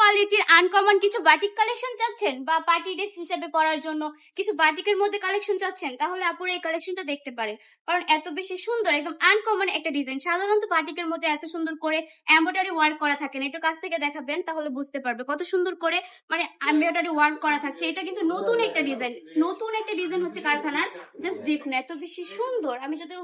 কোয়ালিটির আনকমন কিছু batik collection চাচ্ছেন বা পার্টি ড্রেস হিসেবে পরার জন্য কিছু বাটিকের মধ্যে কালেকশন চাচ্ছেন, তাহলে আপুরা এই কালেকশনটা দেখতে পারেন। কারণ এত বেশি সুন্দর, একদম আনকমন একটা ডিজাইন। সাধারণত বাটিকের মধ্যে এত সুন্দর করে এমব্রয়ডারি ওয়ার্ক করা থাকে না। একটু কাছ থেকে দেখাবেন তাহলে বুঝতে পারবে কত সুন্দর করে মানে এমব্রয়ডারি ওয়ার্ক করা থাকছে। এটা কিন্তু নতুন একটা ডিজাইন, নতুন একটা ডিজাইন হচ্ছে কারখানার। জাস্ট দেখুন এত বেশি সুন্দর। আমি যদি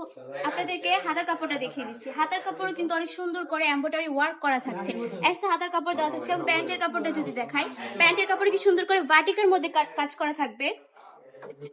আপনাদেরকে হাতার কাপড়টা দেখিয়ে দিচ্ছি, হাতার কাপড়ও কিন্তু অনেক সুন্দর করে এমব্রয়ডারি ওয়ার্ক করা থাকছে। এক্সট্রা হাতার কাপড় দেওয়া থাকছে। এবং প্যান্টের কাপড়টা যদি দেখাই, প্যান্টের কাপড়ে কি সুন্দর করে বাটিকের মধ্যে কাজ করা থাকবে।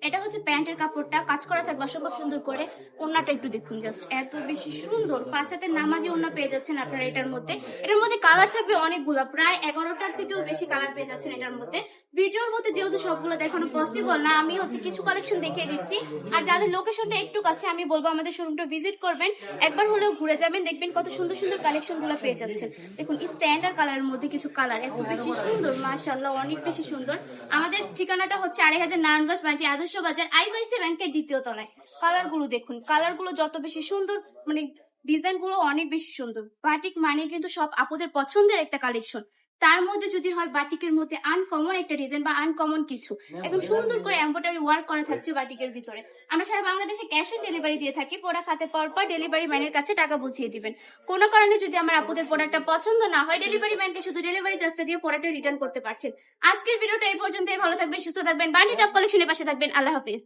এটা হচ্ছে প্যান্টের কাপড়টা, কাজ করা থাকবে অসম্ভব সুন্দর করে। ওড়নাটা একটু দেখুন, জাস্ট এত বেশি সুন্দর। 5 হাতের নামাজি ওড়না পেয়ে যাচ্ছেন আপনারা এটার মধ্যে। এটার মধ্যে কালার থাকবে অনেকগুলো, প্রায় 11টার থেকেও বেশি কালার পেয়ে যাচ্ছেন এটার মধ্যে। ভিডিওর মধ্যে যেহেতু সবগুলো দেখানো পসিবল না, আমি হচ্ছে কিছু কালেকশন দেখিয়ে দিচ্ছি। আর যাদের লোকেশনটা একটু কাছে, আমি বলবো আমাদের শোরুমটা ভিজিট করবেন, একবার হলেও ঘুরে যাবেন, দেখবেন কত সুন্দর সুন্দর কালেকশন গুলো পেয়ে যাচ্ছেন। দেখুন স্ট্যান্ডার্ড কালারের মধ্যে কিছু কালার এত বেশি সুন্দর, মাশাআল্লাহ অনেক বেশি সুন্দর। আমাদের ঠিকানাটা হচ্ছে 2500 নারায়ণগঞ্জ বাটি আদর্শ বাজার আইওআইসি ব্যাংকের দ্বিতীয় তলায়। কালার গুলো দেখুন, কালার গুলো যত বেশি সুন্দর, মানে ডিজাইন গুলো অনেক বেশি সুন্দর। বাটিক মানে কিন্তু সব আপুদের পছন্দের একটা কালেকশন। তার মধ্যে যদি হয় বাটিকের মধ্যে আনকমন একটা ডিজাইন বা আনকমন কিছু, একদম সুন্দর করে এমব্রয়ডারি ওয়ার্ক করা থাকছে বাটিকের ভিতরে। আমরা সারা বাংলাদেশে ক্যাশ অন ডেলিভারি দিয়ে থাকি। প্রোডাক্ট হাতে পাওয়ার পর ডেলিভারি ম্যানের কাছে টাকা বুঝিয়ে দিবেন। কোনো কারণে যদি আমার আপুদের প্রোডাক্টটা পছন্দ না হয়, ডেলিভারি ম্যানকে শুধু ডেলিভারি চার্জটা দিয়ে প্রোডাক্টটা রিটার্ন করতে পারছেন। আজকের ভিডিওটা এই পর্যন্তই। ভালো থাকবেন, সুস্থ থাকবেন, বান্ডি টপ কালেকশনের পাশে থাকবেন। আল্লাহ হাফিজ।